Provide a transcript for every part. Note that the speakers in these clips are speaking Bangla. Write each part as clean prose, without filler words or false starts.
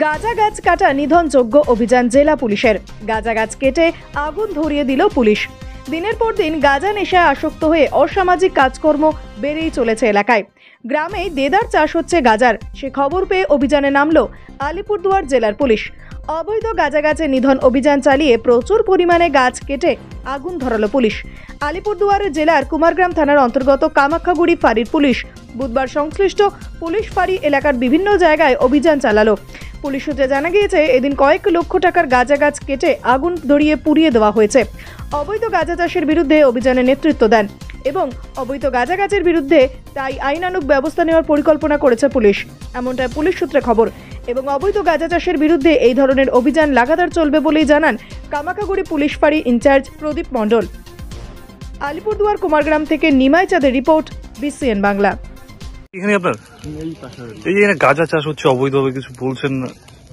গাঁজা গাছ কাটা নিধনযোগ্য অভিযান জেলা পুলিশের। গাঁজা গাছ কেটে আগুন ধরিয়ে দিল পুলিশ। দিনের পর দিন গাঁজা নেশায় আসক্ত হয়ে অসামাজিক কাজকর্ম বেড়েই চলেছে এলাকায়। গ্রামে দেদার চাষ হচ্ছে গাঁজার, সে খবর পেয়ে অভিযানে নামলো আলিপুরদুয়ার জেলার পুলিশ। অবৈধ গাঁজা গাছের নিধন অভিযান চালিয়ে প্রচুর পরিমাণে গাছ কেটে আগুন ধরালো পুলিশ। আলিপুরদুয়ার জেলার কুমারগ্রাম থানার অন্তর্গত কামাখ্যাগুড়ি ফাঁড়ির পুলিশ বুধবার সংশ্লিষ্ট পুলিশ ফাঁড়ি এলাকার বিভিন্ন জায়গায় অভিযান চালালো। পুলিশ সূত্রে জানা গিয়েছে, এদিন কয়েক লক্ষ টাকার গাঁজা গাছ কেটে আগুন ধরিয়ে পুড়িয়ে দেওয়া হয়েছে। অবৈধ গাঁজা চাষের বিরুদ্ধে অভিযানে নেতৃত্ব দেন এবং অবৈধ গাঁজা গাছের বিরুদ্ধে তাই আইনানুগ ব্যবস্থা নেওয়ার পরিকল্পনা করেছে পুলিশ, এমনটাই পুলিশ সূত্রে খবর। এবং অবৈধ গাঁজা চাষের বিরুদ্ধে এই ধরনের অভিযান লাগাতার চলবে বলেই জানান কামাখ্যাগুড়ি পুলিশ ফাঁড়ি ইনচার্জ প্রদীপ মণ্ডল। আলিপুরদুয়ার কুমারগ্রাম থেকে নিমাই চাঁদের রিপোর্ট, BCN বাংলা। এখানে আপনার এই যে গাঁজা চাষ হচ্ছে অবৈধভাবে, কিছু বলছেন না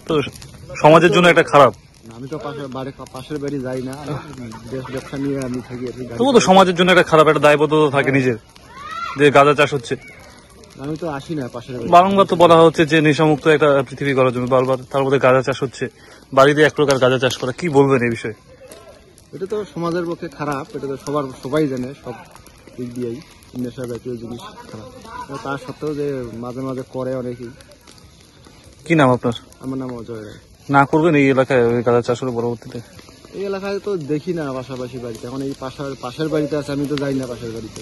তো সমাজের জন্য একটা খারাপ। আমি তো পাশের বাড়ি যাই না, ব্যবসা নিয়ে আমি থাকি। তবু তো সমাজের জন্য একটা খারাপ, একটা দায়বদ্ধতা থাকে নিজের, যে গাঁজা চাষ হচ্ছে। আমি তো আসি না পাশের বাড়ি। বারংবার তো বলা হচ্ছে যে নেশামুক্ত একটা পৃথিবী করার জন্য, বারবার তার মধ্যে গাঁজা চাষ হচ্ছে। বাড়িতে এক প্রকার গাঁজা চাষ করা, কি বলবেন এই বিষয়ে? এটা তো সমাজের পক্ষে খারাপ, এটা তো সবাই জানে, সব দিক দিয়েই নেশা জাতীয় জিনিস খারাপ। তার সত্ত্বেও যে মাঝে মাঝে করে অনেকেই। কি নাম আপনার? আমার নাম অজয় রায়। না করবেন এই এলাকায় গাঁজা চাষ করে পরবর্তীতে? এই এলাকায় তো দেখি না পাশাপাশি বাড়িতে, এখন এই পাশের বাড়িতে আছে, আমি তো যাই না পাশের বাড়িতে।